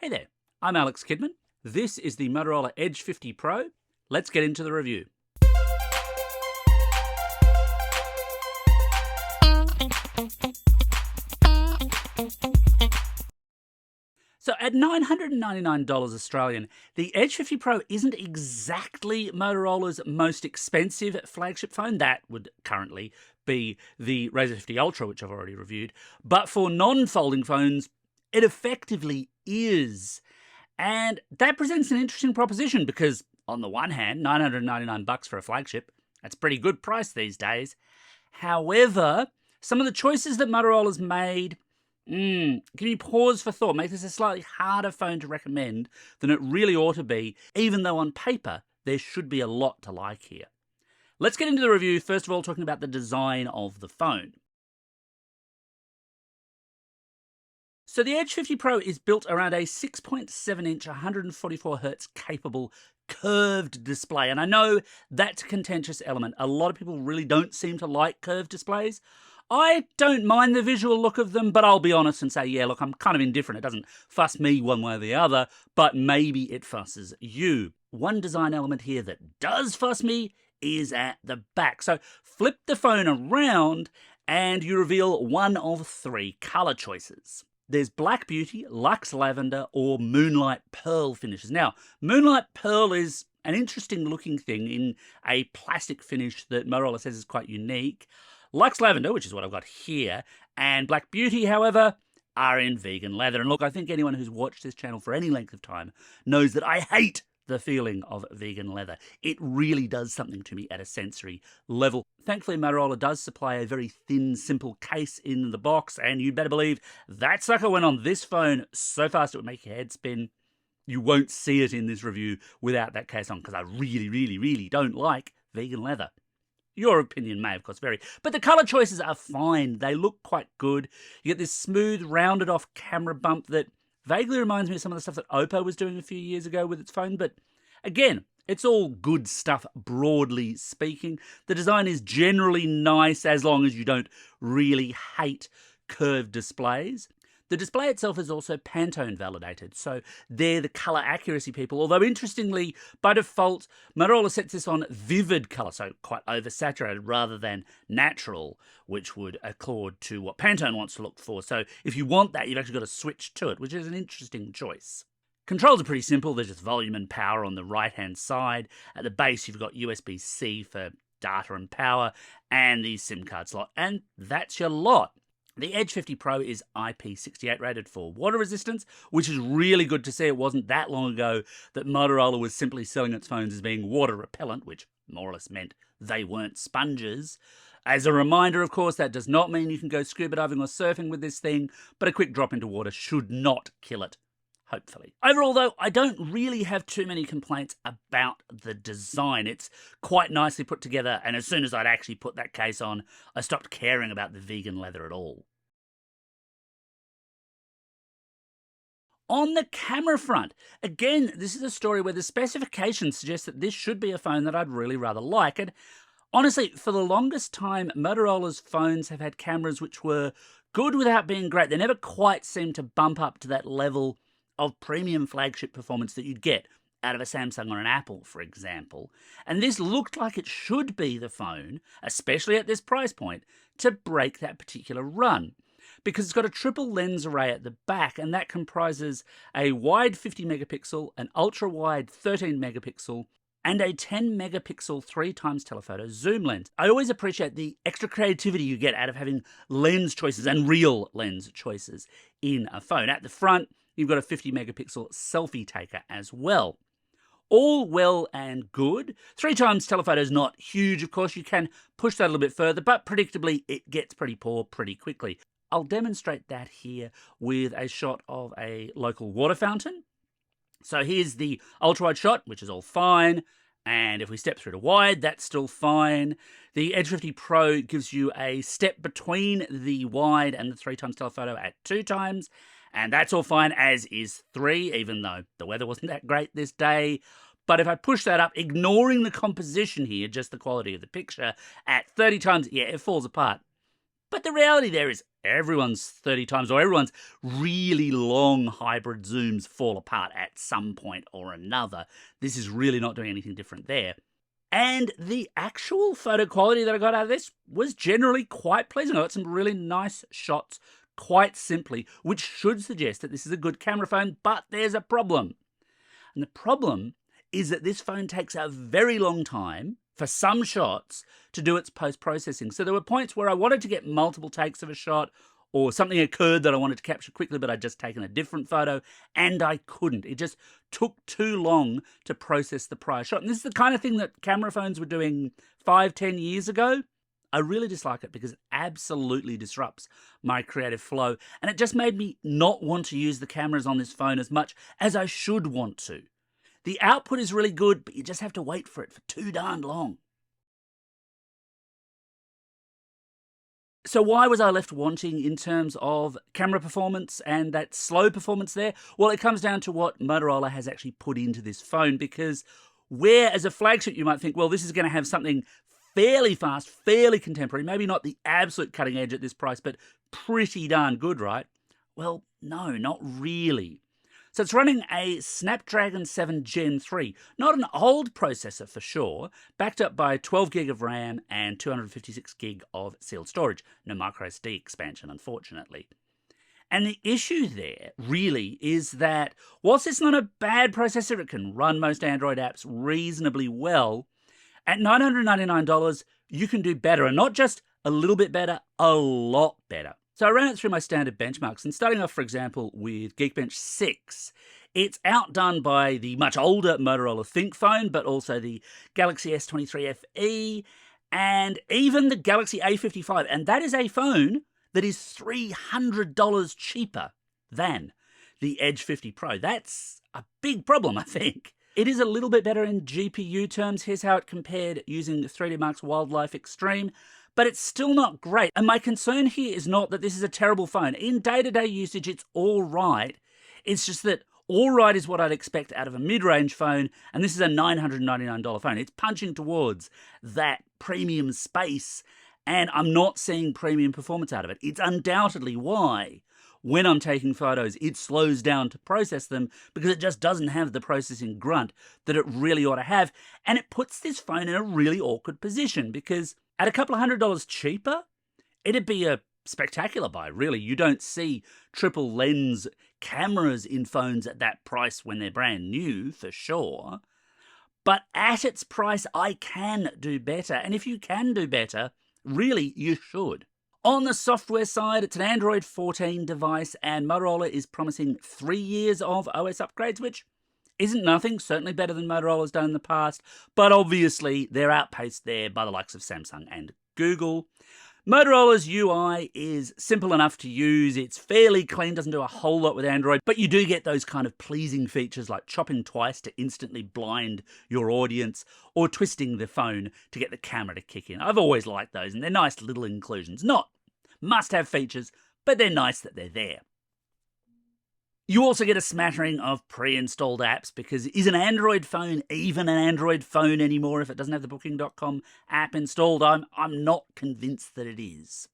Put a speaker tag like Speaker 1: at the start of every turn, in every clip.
Speaker 1: Hey there, I'm Alex Kidman. This is the Motorola Edge 50 Pro. Let's get into the review. So at $999 Australian, the Edge 50 Pro isn't exactly Motorola's most expensive flagship phone. That would currently be the Razr 50 Ultra, which I've already reviewed. But for non-folding phones, it effectively is. And that presents an interesting proposition because, on the one hand, $999 for a flagship, that's a pretty good price these days. However, some of the choices that Motorola's made give you pause for thought, make this a slightly harder phone to recommend than it really ought to be, even though on paper there should be a lot to like here. Let's get into the review, first of all talking about the design of the phone. So the Edge 50 Pro is built around a 6.7-inch 144Hz capable curved display, and I know that's a contentious element. A lot of people really don't seem to like curved displays. I don't mind the visual look of them, but I'll be honest and say, yeah, look, I'm kind of indifferent. It doesn't fuss me one way or the other, but maybe it fusses you. One design element here that does fuss me is at the back. So flip the phone around and you reveal one of three color choices. There's Black Beauty, Luxe Lavender, or Moonlight Pearl finishes. Now, Moonlight Pearl is an interesting looking thing in a plastic finish that Motorola says is quite unique. Luxe Lavender, which is what I've got here, and Black Beauty, however, are in vegan leather. And look, I think anyone who's watched this channel for any length of time knows that I hate the feeling of vegan leather. It really does something to me at a sensory level. Thankfully, Motorola does supply a very thin, simple case in the box, and you'd better believe that sucker went on this phone so fast it would make your head spin. You won't see it in this review without that case on, because I really don't like vegan leather. Your opinion may, of course, vary. But the colour choices are fine. They look quite good. You get this smooth, rounded-off camera bump that vaguely reminds me of some of the stuff that Oppo was doing a few years ago with its phone. But again, it's all good stuff, broadly speaking. The design is generally nice as long as you don't really hate curved displays. The display itself is also Pantone validated, so they're the colour accuracy people, although interestingly, by default, Motorola sets this on vivid colour, so quite oversaturated rather than natural, which would accord to what Pantone wants to look for. So if you want that, you've actually got to switch to it, which is an interesting choice. Controls are pretty simple. There's just volume and power on the right-hand side. At the base, you've got USB-C for data and power, and the SIM card slot, and that's your lot. The Edge 50 Pro is IP68 rated for water resistance, which is really good to see. It wasn't that long ago that Motorola was simply selling its phones as being water repellent, which more or less meant they weren't sponges. As a reminder, of course, that does not mean you can go scuba diving or surfing with this thing, but a quick drop into water should not kill it. Hopefully. Overall, though, I don't really have too many complaints about the design. It's quite nicely put together, and as soon as I'd actually put that case on, I stopped caring about the vegan leather at all. On the camera front, again, this is a story where the specifications suggest that this should be a phone that I'd really rather like. And honestly, for the longest time, Motorola's phones have had cameras which were good without being great. They never quite seemed to bump up to that level of premium flagship performance that you'd get out of a Samsung or an Apple, for example. And this looked like it should be the phone, especially at this price point, to break that particular run. Because it's got a triple lens array at the back, and that comprises a wide 50 megapixel, an ultra wide 13 megapixel, and a 10 megapixel 3x telephoto zoom lens. I always appreciate the extra creativity you get out of having lens choices and real lens choices in a phone. At the front, you've got a 50 megapixel selfie taker as well. All well and good. 3x telephoto is not huge, of course. You can push that a little bit further, but predictably, it gets pretty poor pretty quickly. I'll demonstrate that here with a shot of a local water fountain. So here's the ultra-wide shot, which is all fine. And if we step through to wide, that's still fine. The Edge 50 Pro gives you a step between the wide and the 3x telephoto at 2x. And that's all fine, as is 3, even though the weather wasn't that great this day. But if I push that up, ignoring the composition here, just the quality of the picture, at 30x, yeah, it falls apart. But the reality there is, everyone's 30 times, or everyone's really long hybrid zooms fall apart at some point or another. This is really not doing anything different there. And the actual photo quality that I got out of this was generally quite pleasing. I got some really nice shots quite simply, which should suggest that this is a good camera phone, but there's a problem. And the problem is that this phone takes a very long time for some shots to do its post-processing. So there were points where I wanted to get multiple takes of a shot, or something occurred that I wanted to capture quickly, but I'd just taken a different photo, and I couldn't. It just took too long to process the prior shot. And this is the kind of thing that camera phones were doing 5-10 years ago. I really dislike it because it absolutely disrupts my creative flow, and it just made me not want to use the cameras on this phone as much as I should want to. The output is really good, but you just have to wait for it for too darn long. So why was I left wanting in terms of camera performance and that slow performance there? Well, it comes down to what Motorola has actually put into this phone, because where as a flagship you might think, well, this is going to have something fairly fast, fairly contemporary, maybe not the absolute cutting edge at this price, but pretty darn good, right? Well, no, not really. So it's running a Snapdragon 7 Gen 3, not an old processor for sure, backed up by 12 gig of RAM and 256 gig of sealed storage. No microSD expansion, unfortunately. And the issue there, really, is that whilst it's not a bad processor, it can run most Android apps reasonably well, at $999, you can do better, and not just a little bit better, a lot better. So I ran it through my standard benchmarks, and starting off, for example, with Geekbench 6, it's outdone by the much older Motorola Think phone, but also the Galaxy S23 FE, and even the Galaxy A55, and that is a phone that is $300 cheaper than the Edge 50 Pro. That's a big problem, I think. It is a little bit better in GPU terms. Here's how it compared using 3D Mark's Wildlife Extreme, but it's still not great. And my concern here is not that this is a terrible phone. In day-to-day usage, it's all right. It's just that all right is what I'd expect out of a mid-range phone, and this is a $999 phone. It's punching towards that premium space, and I'm not seeing premium performance out of it. It's undoubtedly why, when I'm taking photos, it slows down to process them, because it just doesn't have the processing grunt that it really ought to have. And it puts this phone in a really awkward position, because at a couple of $100 cheaper, it'd be a spectacular buy, really. You don't see triple lens cameras in phones at that price when they're brand new, for sure. But at its price, I can do better. And if you can do better, really, you should. On the software side, it's an Android 14 device, and Motorola is promising 3 years of OS upgrades, which isn't nothing, certainly better than Motorola's done in the past, but obviously they're outpaced there by the likes of Samsung and Google. Motorola's UI is simple enough to use, it's fairly clean, doesn't do a whole lot with Android, but you do get those kind of pleasing features like chopping twice to instantly blind your audience, or twisting the phone to get the camera to kick in. I've always liked those, and they're nice little inclusions. Not must-have features, but they're nice that they're there. You also get a smattering of pre-installed apps, because is an Android phone even an Android phone anymore if it doesn't have the Booking.com app installed? I'm not convinced that it is.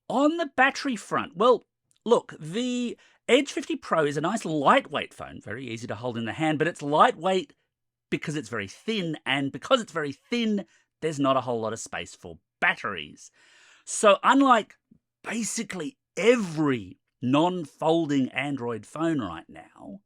Speaker 1: On the battery front, well, look, the Edge 50 Pro is a nice lightweight phone, very easy to hold in the hand, but it's lightweight because it's very thin, and because it's very thin, there's not a whole lot of space for batteries. So unlike basically every non-folding Android phone right now,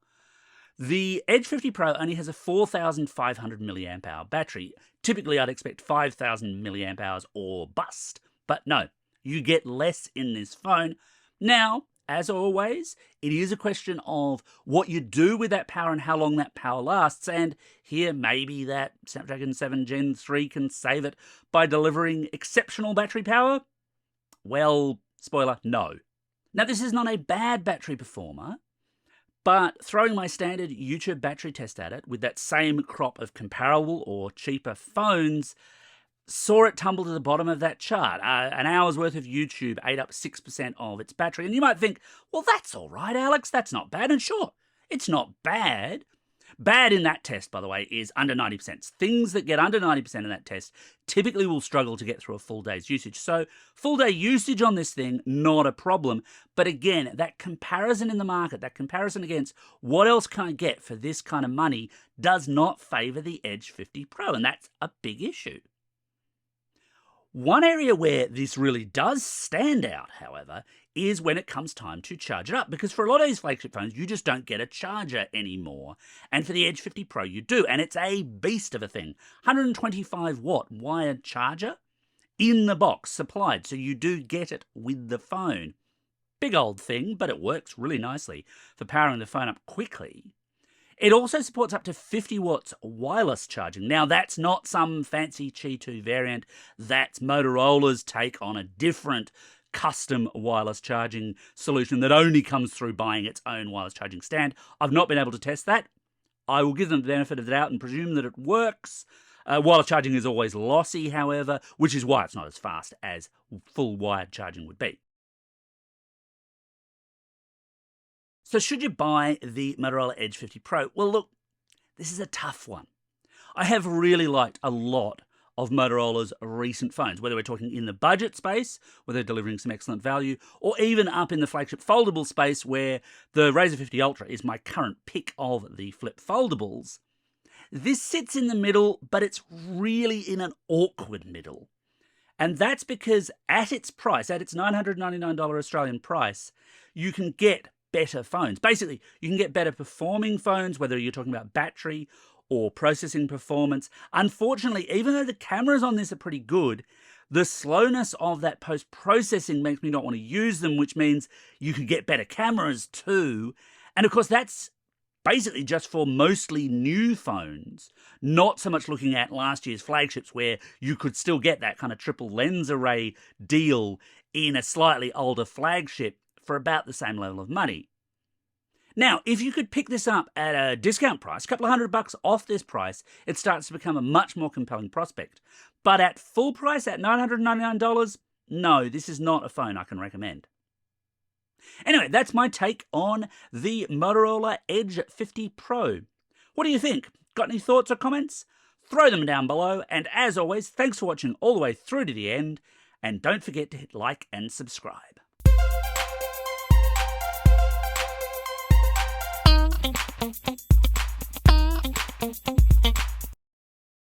Speaker 1: the Edge 50 Pro only has a 4,500 milliamp hour battery. Typically, I'd expect 5,000 milliamp hours or bust. But no, you get less in this phone. Now, as always, it is a question of what you do with that power and how long that power lasts. And here, maybe that Snapdragon 7 Gen 3 can save it by delivering exceptional battery power. Well, spoiler, no. Now, this is not a bad battery performer, but throwing my standard YouTube battery test at it with that same crop of comparable or cheaper phones saw it tumble to the bottom of that chart. An hour's worth of YouTube ate up 6% of its battery. And you might think, well, that's all right, Alex, that's not bad. And sure, it's not bad. Bad in that test, by the way, is under 90%. Things that get under 90% in that test typically will struggle to get through a full day's usage. So full day usage on this thing, not a problem. But again, that comparison in the market, that comparison against what else can I get for this kind of money does not favor the Edge 50 Pro, and that's a big issue. One area where this really does stand out, however, is when it comes time to charge it up. Because for a lot of these flagship phones, you just don't get a charger anymore. And for the Edge 50 Pro, you do. And it's a beast of a thing. 125-watt wired charger in the box supplied. So you do get it with the phone. Big old thing, but it works really nicely for powering the phone up quickly. It also supports up to 50 watts wireless charging. Now, that's not some fancy Qi 2 variant. That's Motorola's take on a different custom wireless charging solution that only comes through buying its own wireless charging stand. I've not been able to test that. I will give them the benefit of the doubt and presume that it works. Wireless charging is always lossy, however, which is why it's not as fast as full wired charging would be. So should you buy the Motorola Edge 50 Pro? Well, look, this is a tough one. I have really liked a lot of Motorola's recent phones, whether we're talking in the budget space, where they're delivering some excellent value, or even up in the flagship foldable space, where the Razr 50 Ultra is my current pick of the flip foldables. This sits in the middle, but it's really in an awkward middle. And that's because at its price, at its $999 Australian price, you can get better phones. Basically, you can get better performing phones, whether you're talking about battery or processing performance. Unfortunately, even though the cameras on this are pretty good, the slowness of that post-processing makes me not want to use them, which means you can get better cameras too. And of course, that's basically just for mostly new phones, not so much looking at last year's flagships where you could still get that kind of triple lens array deal in a slightly older flagship for about the same level of money. Now, if you could pick this up at a discount price, a couple of $100 off this price, it starts to become a much more compelling prospect. But at full price, at $999, no, this is not a phone I can recommend. Anyway, that's my take on the Motorola Edge 50 Pro. What do you think? Got any thoughts or comments? Throw them down below, and as always, thanks for watching all the way through to the end, and don't forget to hit like and subscribe. Thank you.